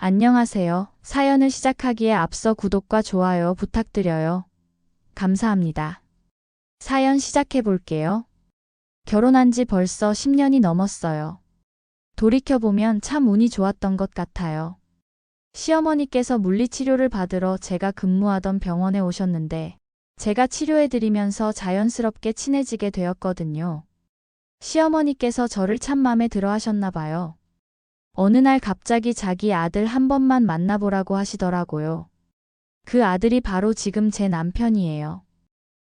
안녕하세요. 사연을 시작하기에 앞서 구독과 좋아요 부탁드려요. 감사합니다. 사연 시작해 볼게요. 결혼한 지 벌써 10년이 넘었어요. 돌이켜보면 참 운이 좋았던 것 같아요. 시어머니께서 물리치료를 받으러 제가 근무하던 병원에 오셨는데 제가 치료해드리면서 자연스럽게 친해지게 되었거든요. 시어머니께서 저를 참 맘에 들어 하셨나 봐요. 어느 날 갑자기 자기 아들 한 번만 만나보라고 하시더라고요. 그 아들이 바로 지금 제 남편이에요.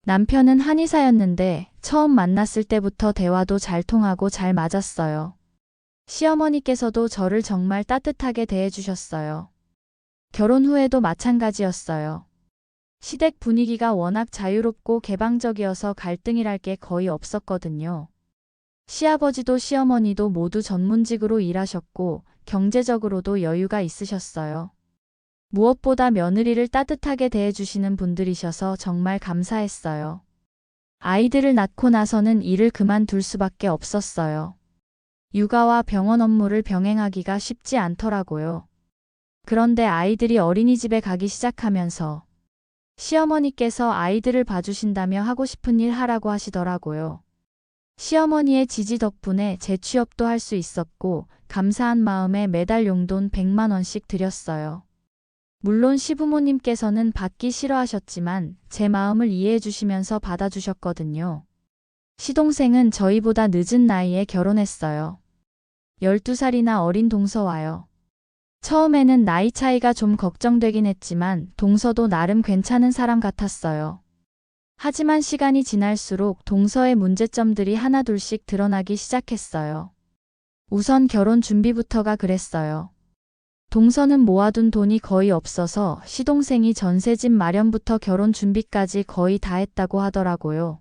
남편은 한의사였는데 처음 만났을 때부터 대화도 잘 통하고 잘 맞았어요. 시어머니께서도 저를 정말 따뜻하게 대해주셨어요. 결혼 후에도 마찬가지였어요. 시댁 분위기가 워낙 자유롭고 개방적이어서 갈등이랄 게 거의 없었거든요. 시아버지도 시어머니도 모두 전문직으로 일하셨고 경제적으로도 여유가 있으셨어요. 무엇보다 며느리를 따뜻하게 대해주시는 분들이셔서 정말 감사했어요. 아이들을 낳고 나서는 일을 그만둘 수밖에 없었어요. 육아와 병원 업무를 병행하기가 쉽지 않더라고요. 그런데 아이들이 어린이집에 가기 시작하면서 시어머니께서 아이들을 봐주신다며 하고 싶은 일 하라고 하시더라고요. 시어머니의 지지 덕분에 재취업도 할 수 있었고 감사한 마음에 매달 용돈 100만 원씩 드렸어요. 물론 시부모님께서는 받기 싫어하셨지만 제 마음을 이해해 주시면서 받아주셨거든요. 시동생은 저희보다 늦은 나이에 결혼했어요. 12살이나 어린 동서와요. 처음에는 나이 차이가 좀 걱정되긴 했지만 동서도 나름 괜찮은 사람 같았어요. 하지만 시간이 지날수록 동서의 문제점들이 하나둘씩 드러나기 시작했어요. 우선 결혼 준비부터가 그랬어요. 동서는 모아둔 돈이 거의 없어서 시동생이 전세집 마련부터 결혼 준비까지 거의 다 했다고 하더라고요.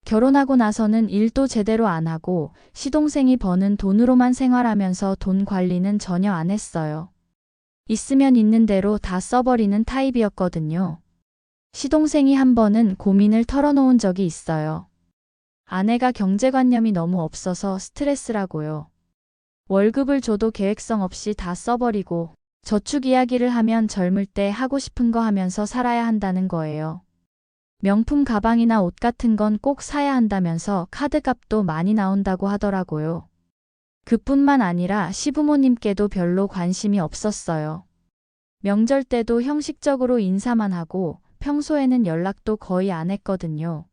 결혼하고 나서는 일도 제대로 안 하고 시동생이 버는 돈으로만 생활하면서 돈 관리는 전혀 안 했어요. 있으면 있는 대로 다 써버리는 타입이었거든요. 시동생이 한 번은 고민을 털어놓은 적이 있어요. 아내가 경제관념이 너무 없어서 스트레스라고요. 월급을 줘도 계획성 없이 다 써버리고 저축 이야기를 하면 젊을 때 하고 싶은 거 하면서 살아야 한다는 거예요. 명품 가방이나 옷 같은 건 꼭 사야 한다면서 카드값도 많이 나온다고 하더라고요. 그뿐만 아니라 시부모님께도 별로 관심이 없었어요. 명절 때도 형식적으로 인사만 하고 평소에는 연락도 거의 안 했거든요.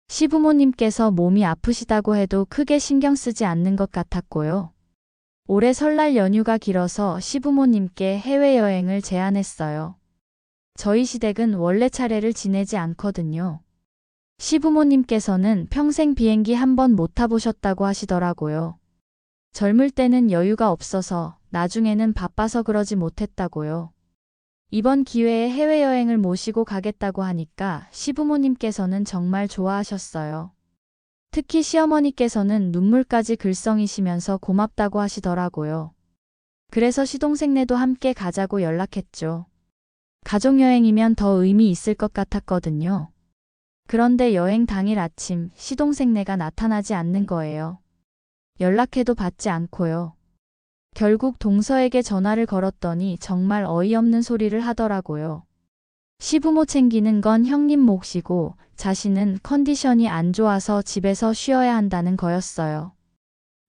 시부모님께서 몸이 아프시다고 해도 크게 신경 쓰지 않는 것 같았고요. 올해 설날 연휴가 길어서 시부모님께 해외여행을 제안했어요. 저희 시댁은 원래 차례를 지내지 않거든요. 시부모님께서는 평생 비행기 한 번 못 타보셨다고 하시더라고요. 젊을 때는 여유가 없어서 나중에는 바빠서 그러지 못했다고요. 이번 기회에 해외여행을 모시고 가겠다고 하니까 시부모님께서는 정말 좋아하셨어요. 특히 시어머니께서는 눈물까지 글썽이시면서 고맙다고 하시더라고요. 그래서 시동생네도 함께 가자고 연락했죠. 가족여행이면 더 의미 있을 것 같았거든요. 그런데 여행 당일 아침 시동생네가 나타나지 않는 거예요. 연락해도 받지 않고요. 결국 동서에게 전화를 걸었더니 정말 어이없는 소리를 하더라고요. 시부모 챙기는 건 형님 몫이고 자신은 컨디션이 안 좋아서 집에서 쉬어야 한다는 거였어요.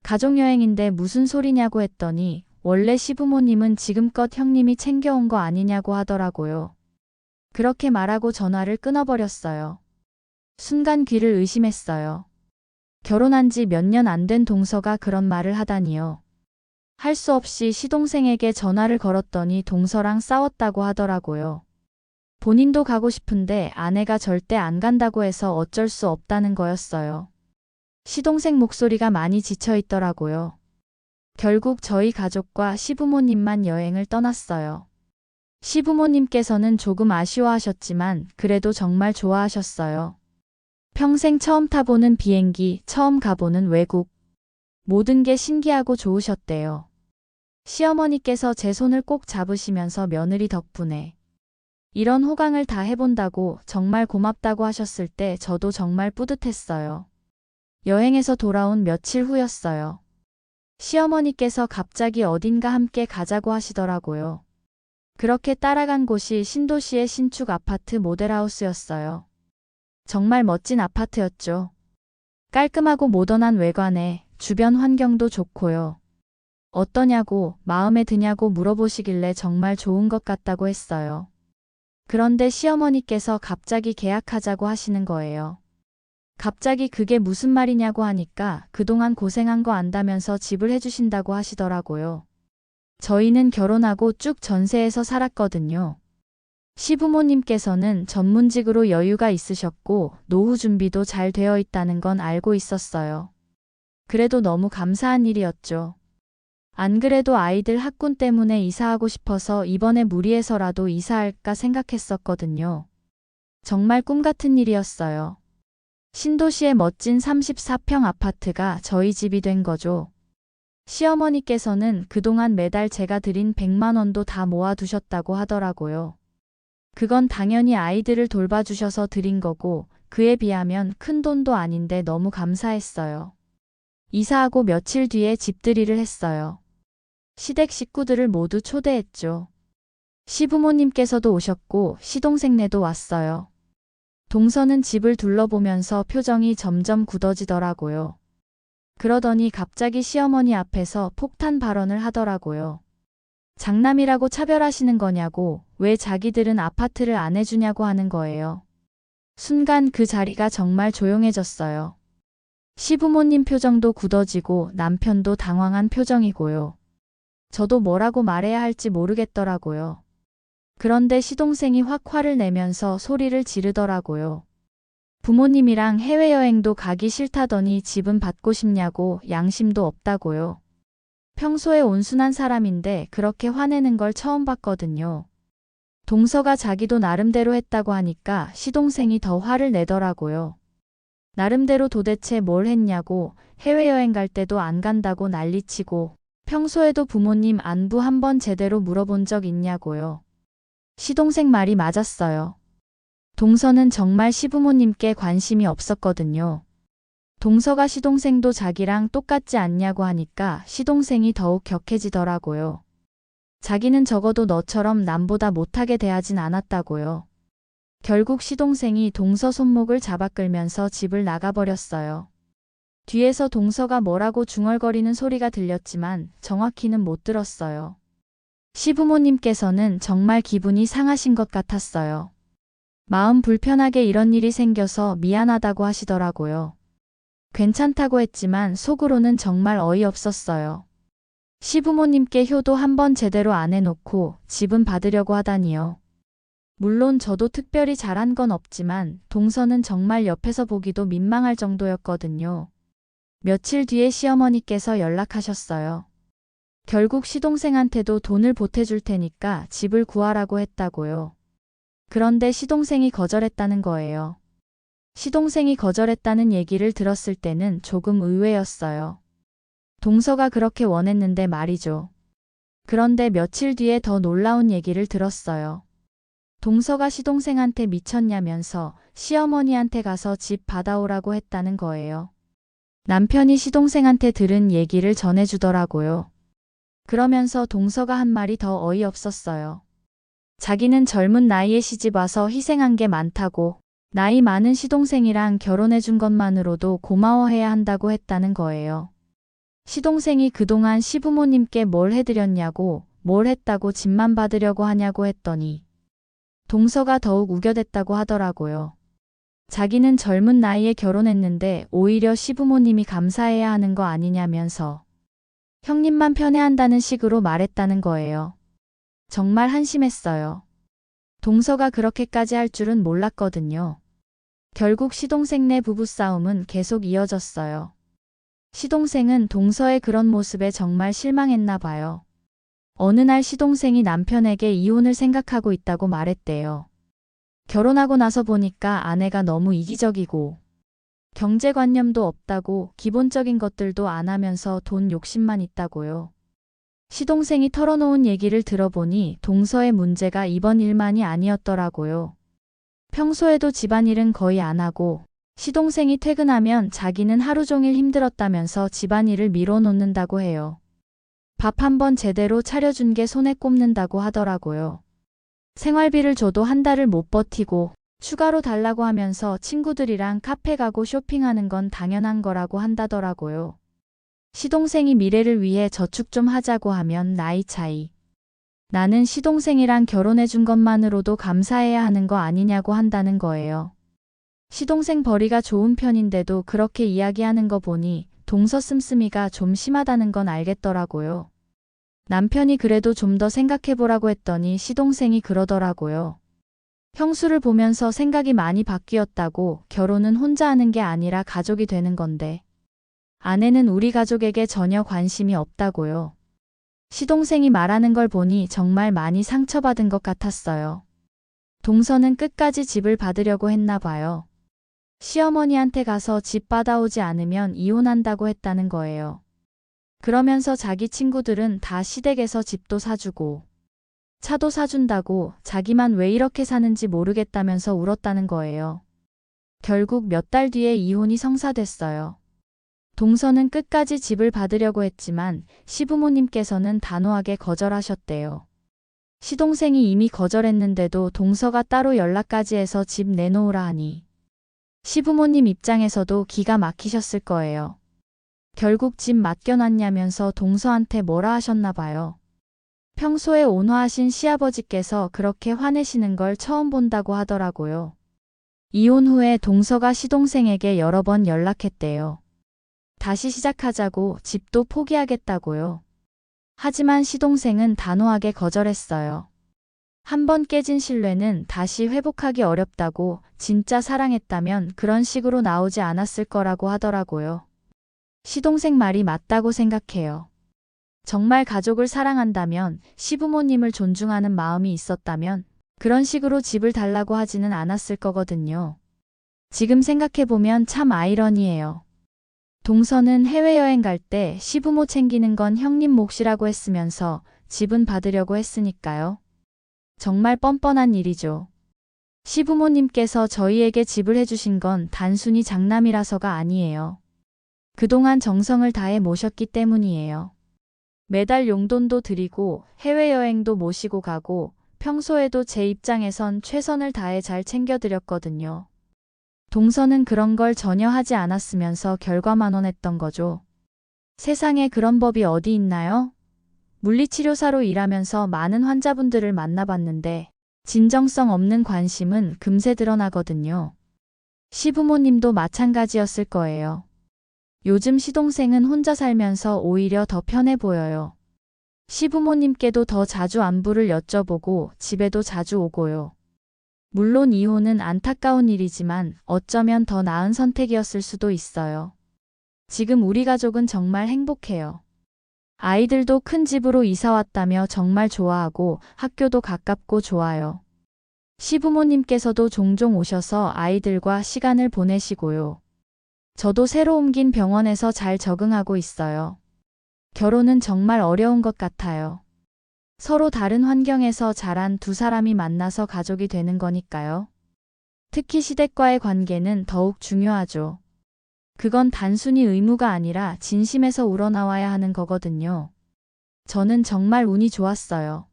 가족여행인데 무슨 소리냐고 했더니 원래 시부모님은 지금껏 형님이 챙겨온 거 아니냐고 하더라고요. 그렇게 말하고 전화를 끊어버렸어요. 순간 귀를 의심했어요. 결혼한 지 몇 년 안 된 동서가 그런 말을 하다니요. 할 수 없이 시동생에게 전화를 걸었더니 동서랑 싸웠다고 하더라고요. 본인도 가고 싶은데 아내가 절대 안 간다고 해서 어쩔 수 없다는 거였어요. 시동생 목소리가 많이 지쳐 있더라고요. 결국 저희 가족과 시부모님만 여행을 떠났어요. 시부모님께서는 조금 아쉬워하셨지만 그래도 정말 좋아하셨어요. 평생 처음 타보는 비행기, 처음 가보는 외국. 모든 게 신기하고 좋으셨대요. 시어머니께서 제 손을 꼭 잡으시면서 며느리 덕분에 이런 호강을 다 해본다고 정말 고맙다고 하셨을 때 저도 정말 뿌듯했어요. 여행에서 돌아온 며칠 후였어요. 시어머니께서 갑자기 어딘가 함께 가자고 하시더라고요. 그렇게 따라간 곳이 신도시의 신축 아파트 모델하우스였어요. 정말 멋진 아파트였죠. 깔끔하고 모던한 외관에 주변 환경도 좋고요. 어떠냐고, 마음에 드냐고 물어보시길래 정말 좋은 것 같다고 했어요. 그런데 시어머니께서 갑자기 계약하자고 하시는 거예요. 갑자기 그게 무슨 말이냐고 하니까 그동안 고생한 거 안다면서 집을 해주신다고 하시더라고요. 저희는 결혼하고 쭉 전세에서 살았거든요. 시부모님께서는 전문직으로 여유가 있으셨고 노후 준비도 잘 되어 있다는 건 알고 있었어요. 그래도 너무 감사한 일이었죠. 안 그래도 아이들 학군 때문에 이사하고 싶어서 이번에 무리해서라도 이사할까 생각했었거든요. 정말 꿈 같은 일이었어요. 신도시의 멋진 34평 아파트가 저희 집이 된 거죠. 시어머니께서는 그동안 매달 제가 드린 100만 원도 다 모아두셨다고 하더라고요. 그건 당연히 아이들을 돌봐주셔서 드린 거고 그에 비하면 큰 돈도 아닌데 너무 감사했어요. 이사하고 며칠 뒤에 집들이를 했어요. 시댁 식구들을 모두 초대했죠. 시부모님께서도 오셨고 시동생네도 왔어요. 동서는 집을 둘러보면서 표정이 점점 굳어지더라고요. 그러더니 갑자기 시어머니 앞에서 폭탄 발언을 하더라고요. 장남이라고 차별하시는 거냐고, 왜 자기들은 아파트를 안 해주냐고 하는 거예요. 순간 그 자리가 정말 조용해졌어요. 시부모님 표정도 굳어지고 남편도 당황한 표정이고요. 저도 뭐라고 말해야 할지 모르겠더라고요. 그런데 시동생이 확 화를 내면서 소리를 지르더라고요. 부모님이랑 해외여행도 가기 싫다더니 집은 받고 싶냐고, 양심도 없다고요. 평소에 온순한 사람인데 그렇게 화내는 걸 처음 봤거든요. 동서가 자기도 나름대로 했다고 하니까 시동생이 더 화를 내더라고요. 나름대로 도대체 뭘 했냐고, 해외여행 갈 때도 안 간다고 난리치고 평소에도 부모님 안부 한번 제대로 물어본 적 있냐고요. 시동생 말이 맞았어요. 동서는 정말 시부모님께 관심이 없었거든요. 동서가 시동생도 자기랑 똑같지 않냐고 하니까 시동생이 더욱 격해지더라고요. 자기는 적어도 너처럼 남보다 못하게 대하진 않았다고요. 결국 시동생이 동서 손목을 잡아 끌면서 집을 나가버렸어요. 뒤에서 동서가 뭐라고 중얼거리는 소리가 들렸지만 정확히는 못 들었어요. 시부모님께서는 정말 기분이 상하신 것 같았어요. 마음 불편하게 이런 일이 생겨서 미안하다고 하시더라고요. 괜찮다고 했지만 속으로는 정말 어이없었어요. 시부모님께 효도 한번 제대로 안 해놓고 집은 받으려고 하다니요. 물론 저도 특별히 잘한 건 없지만 동서는 정말 옆에서 보기도 민망할 정도였거든요. 며칠 뒤에 시어머니께서 연락하셨어요. 결국 시동생한테도 돈을 보태줄 테니까 집을 구하라고 했다고요. 그런데 시동생이 거절했다는 거예요. 시동생이 거절했다는 얘기를 들었을 때는 조금 의외였어요. 동서가 그렇게 원했는데 말이죠. 그런데 며칠 뒤에 더 놀라운 얘기를 들었어요. 동서가 시동생한테 미쳤냐면서 시어머니한테 가서 집 받아오라고 했다는 거예요. 남편이 시동생한테 들은 얘기를 전해주더라고요. 그러면서 동서가 한 말이 더 어이없었어요. 자기는 젊은 나이에 시집 와서 희생한 게 많다고, 나이 많은 시동생이랑 결혼해준 것만으로도 고마워해야 한다고 했다는 거예요. 시동생이 그동안 시부모님께 뭘 해드렸냐고, 뭘 했다고 집만 받으려고 하냐고 했더니 동서가 더욱 우겨댔다고 하더라고요. 자기는 젊은 나이에 결혼했는데 오히려 시부모님이 감사해야 하는 거 아니냐면서 형님만 편애한다는 식으로 말했다는 거예요. 정말 한심했어요. 동서가 그렇게까지 할 줄은 몰랐거든요. 결국 시동생네 부부싸움은 계속 이어졌어요. 시동생은 동서의 그런 모습에 정말 실망했나 봐요. 어느 날 시동생이 남편에게 이혼을 생각하고 있다고 말했대요. 결혼하고 나서 보니까 아내가 너무 이기적이고 경제관념도 없다고, 기본적인 것들도 안 하면서 돈 욕심만 있다고요. 시동생이 털어놓은 얘기를 들어보니 동서의 문제가 이번 일만이 아니었더라고요. 평소에도 집안일은 거의 안 하고 시동생이 퇴근하면 자기는 하루 종일 힘들었다면서 집안일을 미뤄놓는다고 해요. 밥 한 번 제대로 차려준 게 손에 꼽는다고 하더라고요. 생활비를 줘도 한 달을 못 버티고 추가로 달라고 하면서 친구들이랑 카페 가고 쇼핑하는 건 당연한 거라고 한다더라고요. 시동생이 미래를 위해 저축 좀 하자고 하면 나이 차이. 나는 시동생이랑 결혼해 준 것만으로도 감사해야 하는 거 아니냐고 한다는 거예요. 시동생 벌이가 좋은 편인데도 그렇게 이야기하는 거 보니 동서 씀씀이가 좀 심하다는 건 알겠더라고요. 남편이 그래도 좀 더 생각해보라고 했더니 시동생이 그러더라고요. 형수를 보면서 생각이 많이 바뀌었다고. 결혼은 혼자 하는 게 아니라 가족이 되는 건데. 아내는 우리 가족에게 전혀 관심이 없다고요. 시동생이 말하는 걸 보니 정말 많이 상처받은 것 같았어요. 동서는 끝까지 집을 받으려고 했나 봐요. 시어머니한테 가서 집 받아오지 않으면 이혼한다고 했다는 거예요. 그러면서 자기 친구들은 다 시댁에서 집도 사주고 차도 사준다고, 자기만 왜 이렇게 사는지 모르겠다면서 울었다는 거예요. 결국 몇 달 뒤에 이혼이 성사됐어요. 동서는 끝까지 집을 받으려고 했지만 시부모님께서는 단호하게 거절하셨대요. 시동생이 이미 거절했는데도 동서가 따로 연락까지 해서 집 내놓으라 하니 시부모님 입장에서도 기가 막히셨을 거예요. 결국 집 맡겨놨냐면서 동서한테 뭐라 하셨나 봐요. 평소에 온화하신 시아버지께서 그렇게 화내시는 걸 처음 본다고 하더라고요. 이혼 후에 동서가 시동생에게 여러 번 연락했대요. 다시 시작하자고, 집도 포기하겠다고요. 하지만 시동생은 단호하게 거절했어요. 한 번 깨진 신뢰는 다시 회복하기 어렵다고, 진짜 사랑했다면 그런 식으로 나오지 않았을 거라고 하더라고요. 시동생 말이 맞다고 생각해요. 정말 가족을 사랑한다면, 시부모님을 존중하는 마음이 있었다면 그런 식으로 집을 달라고 하지는 않았을 거거든요. 지금 생각해보면 참 아이러니해요. 동서는 해외여행 갈 때 시부모 챙기는 건 형님 몫이라고 했으면서 집은 받으려고 했으니까요. 정말 뻔뻔한 일이죠. 시부모님께서 저희에게 집을 해주신 건 단순히 장남이라서가 아니에요. 그동안 정성을 다해 모셨기 때문이에요. 매달 용돈도 드리고 해외여행도 모시고 가고 평소에도 제 입장에선 최선을 다해 잘 챙겨드렸거든요. 동서는 그런 걸 전혀 하지 않았으면서 결과만 원했던 거죠. 세상에 그런 법이 어디 있나요? 물리치료사로 일하면서 많은 환자분들을 만나봤는데 진정성 없는 관심은 금세 드러나거든요. 시부모님도 마찬가지였을 거예요. 요즘 시동생은 혼자 살면서 오히려 더 편해 보여요. 시부모님께도 더 자주 안부를 여쭤보고 집에도 자주 오고요. 물론 이혼은 안타까운 일이지만 어쩌면 더 나은 선택이었을 수도 있어요. 지금 우리 가족은 정말 행복해요. 아이들도 큰 집으로 이사 왔다며 정말 좋아하고 학교도 가깝고 좋아요. 시부모님께서도 종종 오셔서 아이들과 시간을 보내시고요. 저도 새로 옮긴 병원에서 잘 적응하고 있어요. 결혼은 정말 어려운 것 같아요. 서로 다른 환경에서 자란 두 사람이 만나서 가족이 되는 거니까요. 특히 시댁과의 관계는 더욱 중요하죠. 그건 단순히 의무가 아니라 진심에서 우러나와야 하는 거거든요. 저는 정말 운이 좋았어요.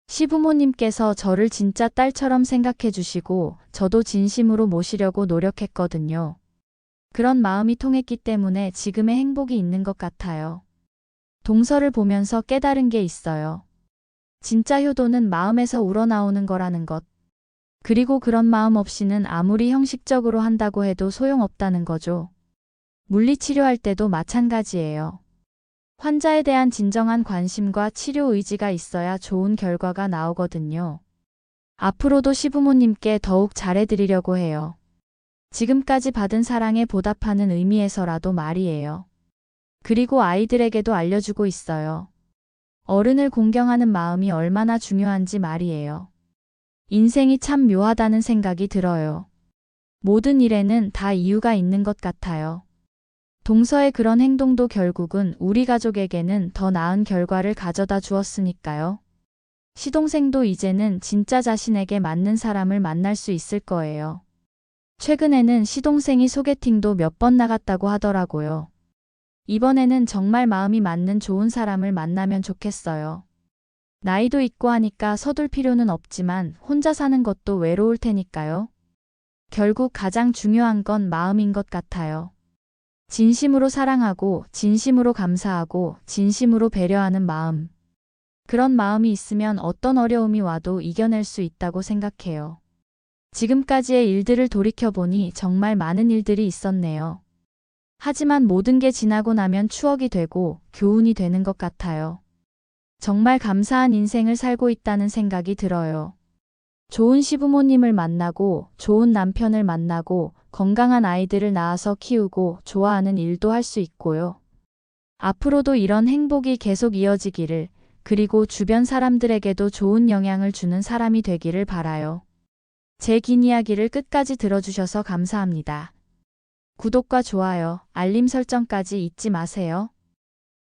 시부모님께서 저를 진짜 딸처럼 생각해 주시고 저도 진심으로 모시려고 노력했거든요. 그런 마음이 통했기 때문에 지금의 행복이 있는 것 같아요. 동서를 보면서 깨달은 게 있어요. 진짜 효도는 마음에서 우러나오는 거라는 것. 그리고 그런 마음 없이는 아무리 형식적으로 한다고 해도 소용없다는 거죠. 물리치료할 때도 마찬가지예요. 환자에 대한 진정한 관심과 치료 의지가 있어야 좋은 결과가 나오거든요. 앞으로도 시부모님께 더욱 잘해드리려고 해요. 지금까지 받은 사랑에 보답하는 의미에서라도 말이에요. 그리고 아이들에게도 알려주고 있어요. 어른을 공경하는 마음이 얼마나 중요한지 말이에요. 인생이 참 묘하다는 생각이 들어요. 모든 일에는 다 이유가 있는 것 같아요. 동서의 그런 행동도 결국은 우리 가족에게는 더 나은 결과를 가져다 주었으니까요. 시동생도 이제는 진짜 자신에게 맞는 사람을 만날 수 있을 거예요. 최근에는 시동생이 소개팅도 몇 번 나갔다고 하더라고요. 이번에는 정말 마음이 맞는 좋은 사람을 만나면 좋겠어요. 나이도 있고 하니까 서둘 필요는 없지만 혼자 사는 것도 외로울 테니까요. 결국 가장 중요한 건 마음인 것 같아요. 진심으로 사랑하고, 진심으로 감사하고, 진심으로 배려하는 마음. 그런 마음이 있으면 어떤 어려움이 와도 이겨낼 수 있다고 생각해요. 지금까지의 일들을 돌이켜보니 정말 많은 일들이 있었네요. 하지만 모든 게 지나고 나면 추억이 되고 교훈이 되는 것 같아요. 정말 감사한 인생을 살고 있다는 생각이 들어요. 좋은 시부모님을 만나고, 좋은 남편을 만나고, 건강한 아이들을 낳아서 키우고, 좋아하는 일도 할 수 있고요. 앞으로도 이런 행복이 계속 이어지기를, 그리고 주변 사람들에게도 좋은 영향을 주는 사람이 되기를 바라요. 제 긴 이야기를 끝까지 들어주셔서 감사합니다. 구독과 좋아요, 알림 설정까지 잊지 마세요.